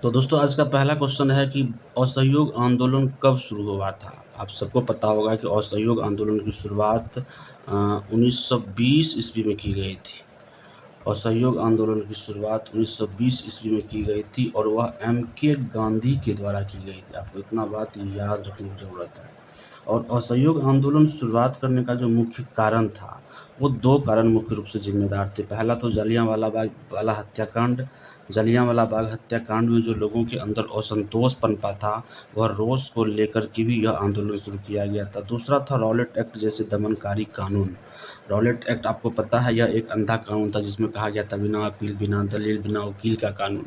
तो दोस्तों आज का पहला क्वेश्चन है कि असहयोग आंदोलन कब शुरू हुआ था। आप सबको पता होगा कि असहयोग आंदोलन की शुरुआत 1920 ईस्वी में की गई थी। असहयोग आंदोलन की शुरुआत 1920 ईस्वी में की गई थी और वह M.K. गांधी के द्वारा की गई थी। आपको इतना बात याद रखने की ज़रूरत है। और असहयोग आंदोलन शुरुआत करने का जो मुख्य कारण था, वो दो कारण मुख्य रूप से जिम्मेदार थे। पहला तो जलियांवाला बाग वाला हत्याकांड। जलियांवाला बाग हत्याकांड में जो लोगों के अंदर असंतोष पनपा था, वह रोष को लेकर के भी यह आंदोलन शुरू किया गया था। दूसरा था रॉलेट एक्ट जैसे दमनकारी कानून। रॉलेट एक्ट आपको पता है, यह एक अंधा कानून था जिसमें कहा गया था बिना अपील, बिना दलील, बिना वकील का कानून।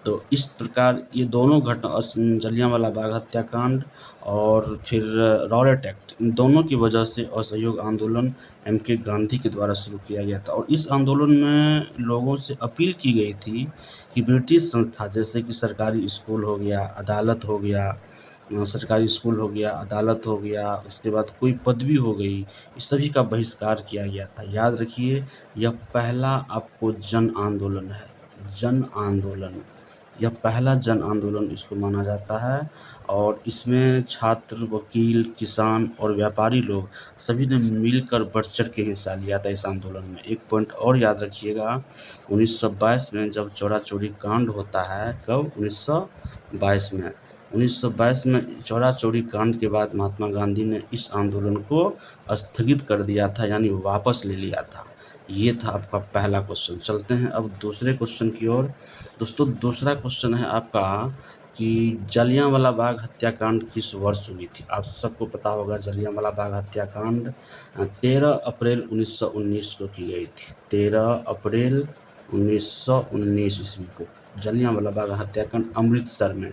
तो इस प्रकार ये दोनों घटना, जलियांवाला बाग हत्याकांड और फिर रॉलेट एक्ट, इन दोनों की वजह से असहयोग आंदोलन M.K. गांधी के द्वारा शुरू किया गया था। और इस आंदोलन में लोगों से अपील की गई थी कि ब्रिटिश संस्था जैसे कि सरकारी स्कूल हो गया, अदालत हो गया, सरकारी स्कूल हो गया, अदालत हो गया, उसके बाद कोई पदवी हो गई, इस सभी का बहिष्कार किया गया था। याद रखिए, यह पहला आपको जन आंदोलन है। जन आंदोलन, यह पहला जन आंदोलन इसको माना जाता है। और इसमें छात्र, वकील, किसान और व्यापारी लोग सभी ने मिलकर बढ़-चढ़ के हिस्सा लिया था इस आंदोलन में। एक पॉइंट और याद रखिएगा, 1922 में जब चौरा-चौरी कांड होता है, कब? 1922 में। 1922 में चौरा-चौरी कांड के बाद महात्मा गांधी ने इस आंदोलन को स्थगित कर दिया था, यानी वापस ले लिया था। ये था आपका पहला क्वेश्चन। चलते हैं अब दूसरे क्वेश्चन की ओर। दोस्तों दूसरा क्वेश्चन है आपका कि जलियांवाला बाग हत्याकांड किस वर्ष हुई थी। आप सबको पता होगा जलियांवाला बाग हत्याकांड 13 अप्रैल 1919 को की गई थी। 13 अप्रैल 1919 ईस्वी को जलियांवाला बाग हत्याकांड अमृतसर में।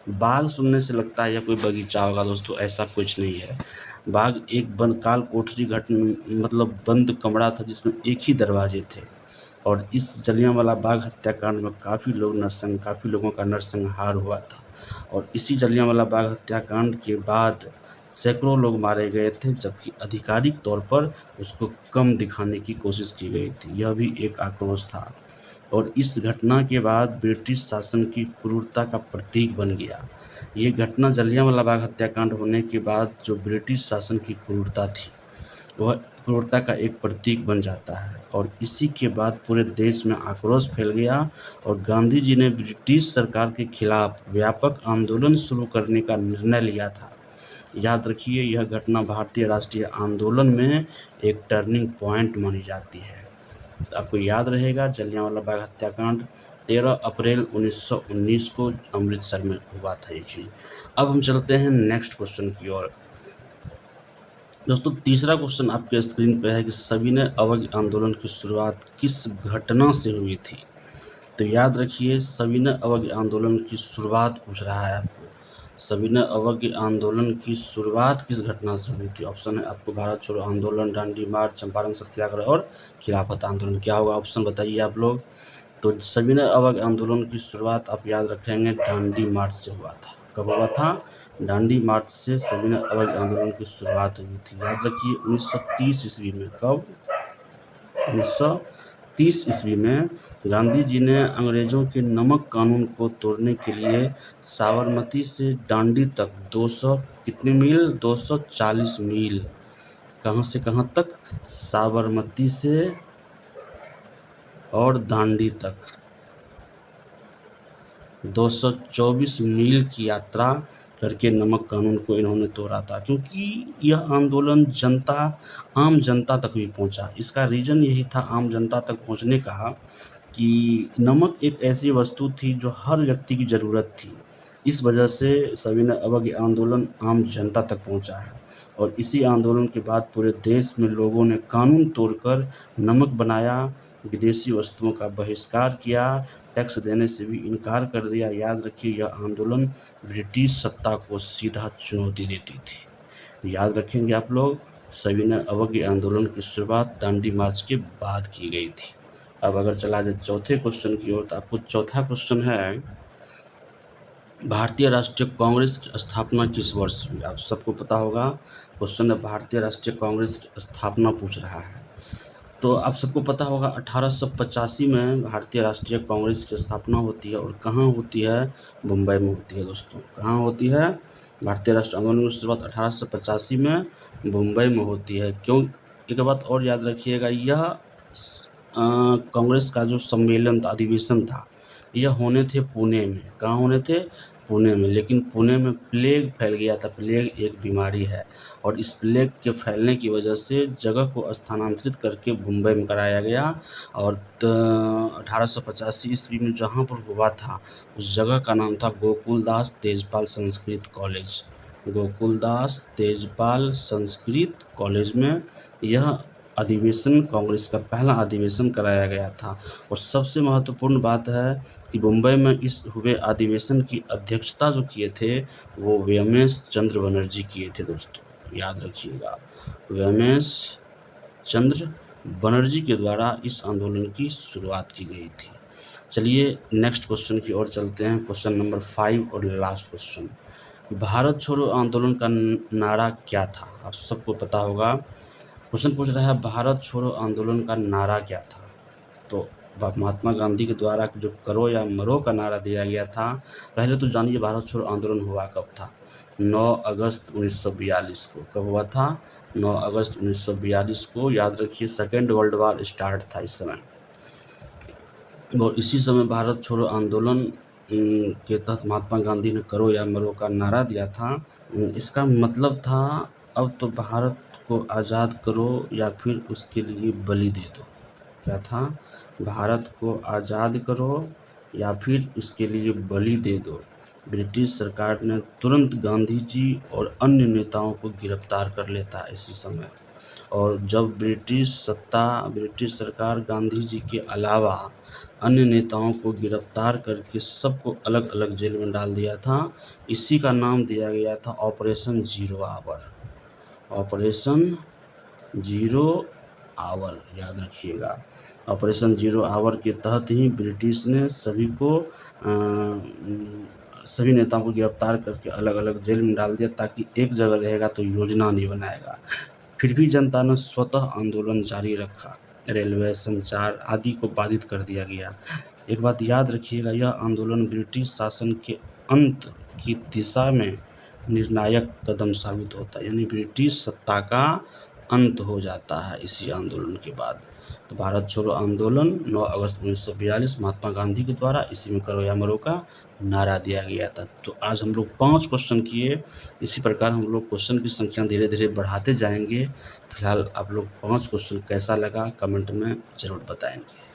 बाग सुनने से लगता है यह कोई बगीचा होगा दोस्तों, ऐसा कुछ नहीं है। बाग एक बंद काल कोठरी मतलब बंद कमरा था जिसमें एक ही दरवाजे थे। और इस जलियांवाला बाग हत्याकांड में काफ़ी लोगों का नरसंहार हुआ था। और इसी जलियांवाला बाग हत्याकांड के बाद सैकड़ों लोग मारे गए थे, जबकि आधिकारिक तौर पर उसको कम दिखाने की कोशिश की गई थी। यह भी एक आक्रोश था। और इस घटना के बाद ब्रिटिश शासन की क्रूरता का प्रतीक बन गया। ये घटना जलियांवाला बाग हत्याकांड होने के बाद जो ब्रिटिश शासन की क्रूरता थी, वह क्रूरता का एक प्रतीक बन जाता है। और इसी के बाद पूरे देश में आक्रोश फैल गया और गांधी जी ने ब्रिटिश सरकार के खिलाफ व्यापक आंदोलन शुरू करने का निर्णय लिया था। याद रखिए, यह घटना भारतीय राष्ट्रीय आंदोलन में एक टर्निंग पॉइंट मानी जाती है। तो आपको याद रहेगा, जलियांवाला बाग हत्याकांड 13 अप्रैल 1919 को अमृतसर में हुआ था ये चीज़। अब हम चलते हैं नेक्स्ट क्वेश्चन की ओर। दोस्तों तीसरा क्वेश्चन आपके स्क्रीन पे है कि सविनय अवज्ञा आंदोलन की शुरुआत किस घटना से हुई थी। तो याद रखिए, सविनय अवज्ञा आंदोलन की शुरुआत पूछ रहा है आपको। सविनय अवज्ञा आंदोलन की शुरुआत किस घटना से हुई थी। ऑप्शन है आपको भारत छोड़ो आंदोलन, दांडी मार्च, चंपारण सत्याग्रह और खिलाफत आंदोलन। क्या होगा ऑप्शन बताइए आप लोग। तो सविनय अवज्ञा आंदोलन की शुरुआत आप याद रखेंगे दांडी मार्च से हुआ था। कब हुआ था? दांडी मार्च से सविनय अवज्ञा आंदोलन की शुरुआत हुई थी। याद रखिए 1930 ईस्वी में। कब? 1930 ईस्वी में गांधी जी ने अंग्रेजों के नमक कानून को तोड़ने के लिए साबरमती से दांडी तक 200 कितने मील? 240 मील। कहाँ से कहाँ तक? साबरमती से और दांडी तक 224 मील की यात्रा करके नमक कानून को इन्होंने तोड़ा था। क्योंकि यह आंदोलन आम जनता तक भी पहुंचा। इसका रीज़न यही था आम जनता तक पहुंचने का कि नमक एक ऐसी वस्तु थी जो हर व्यक्ति की ज़रूरत थी। इस वजह से सविनय अवज्ञा आंदोलन आम जनता तक पहुंचा है। और इसी आंदोलन के बाद पूरे देश में लोगों ने कानून तोड़कर नमक बनाया, विदेशी वस्तुओं का बहिष्कार किया, टैक्स देने से भी इनकार कर दिया। याद रखिए, यह आंदोलन ब्रिटिश सत्ता को सीधा चुनौती देती थी। याद रखेंगे आप लोग, सविनय अवज्ञा आंदोलन की शुरुआत दांडी मार्च के बाद की गई थी। अब अगर चला जाए चौथे क्वेश्चन की ओर, तो आपको चौथा क्वेश्चन है भारतीय राष्ट्रीय कांग्रेस की स्थापना किस वर्ष हुई। आप सबको पता होगा क्वेश्चन है भारतीय राष्ट्रीय कांग्रेस की स्थापना पूछ रहा है। तो आप सबको पता होगा 1885 में भारतीय राष्ट्रीय कांग्रेस की स्थापना होती है और कहाँ होती है? मुंबई में होती है दोस्तों। कहाँ होती है? भारतीय राष्ट्रीय आंदोलन की शुरुआत 1885 में मुंबई में होती है। क्यों? एक बात और याद रखिएगा, यह कांग्रेस का जो सम्मेलन था, अधिवेशन था, यह होने थे पुणे में। कहाँ होने थे? पुणे में। लेकिन पुणे में प्लेग फैल गया था। प्लेग एक बीमारी है और इस प्लेग के फैलने की वजह से जगह को स्थानांतरित करके मुंबई में कराया गया। और 1885 ईस्वी में जहाँ पर हुआ था उस जगह का नाम था गोकुलदास तेजपाल संस्कृत कॉलेज। गोकुलदास तेजपाल संस्कृत कॉलेज में यह अधिवेशन, कांग्रेस का पहला अधिवेशन कराया गया था। और सबसे महत्वपूर्ण बात है कि मुंबई में इस हुए अधिवेशन की अध्यक्षता जो किए थे वो व्योमेश चंद्र बनर्जी किए थे दोस्तों, याद रखिएगा। व्योमेश चंद्र बनर्जी के द्वारा इस आंदोलन की शुरुआत की गई थी। चलिए नेक्स्ट क्वेश्चन की ओर चलते हैं। क्वेश्चन नंबर 5 और लास्ट क्वेश्चन। भारत छोड़ो आंदोलन का नारा क्या था? आप सबको पता होगा। क्वेश्चन पूछ रहा है भारत छोड़ो आंदोलन का नारा क्या था? तो महात्मा गांधी के द्वारा जो करो या मरो का नारा दिया गया था। पहले तो जानिए भारत छोड़ो आंदोलन हुआ कब था? 9 अगस्त 1942 को। कब हुआ था? 9 अगस्त 1942 को। याद रखिए, सेकेंड वर्ल्ड वार स्टार्ट था इस समय। और इसी समय भारत छोड़ो आंदोलन के तहत महात्मा गांधी ने करो या मरो का नारा दिया था। इसका मतलब था अब तो भारत को आज़ाद करो या फिर उसके लिए बलि दे दो। क्या था? भारत को आज़ाद करो या फिर उसके लिए बलि दे दो। ब्रिटिश सरकार ने तुरंत गांधी जी और अन्य नेताओं को गिरफ्तार कर लेता है इसी समय। और जब ब्रिटिश सरकार गांधी जी के अलावा अन्य नेताओं को गिरफ्तार करके सबको अलग अलग जेल में डाल दिया था। इसी का नाम दिया गया था operation zero hour. Operation zero hour, याद रखिएगा। ऑपरेशन जीरो आवर के तहत ही ब्रिटिश ने सभी नेताओं को गिरफ्तार करके अलग अलग जेल में डाल दिया, ताकि एक जगह रहेगा तो योजना नहीं बनाएगा। फिर भी जनता ने स्वतः आंदोलन जारी रखा। रेलवे, संचार आदि को बाधित कर दिया गया। एक बात याद रखिएगा, यह आंदोलन ब्रिटिश शासन के अंत की दिशा में निर्णायक कदम साबित होता है। यानी ब्रिटिश सत्ता का अंत हो जाता है इसी आंदोलन के बाद। तो भारत छोड़ो आंदोलन 9 अगस्त 1942 महात्मा गांधी के द्वारा, इसी में करो या मरो का नारा दिया गया था। तो आज हम लोग 5 क्वेश्चन किए। इसी प्रकार हम लोग क्वेश्चन की संख्या धीरे धीरे बढ़ाते जाएंगे। फिलहाल आप लोग 5 क्वेश्चन कैसा लगा कमेंट में ज़रूर बताएंगे।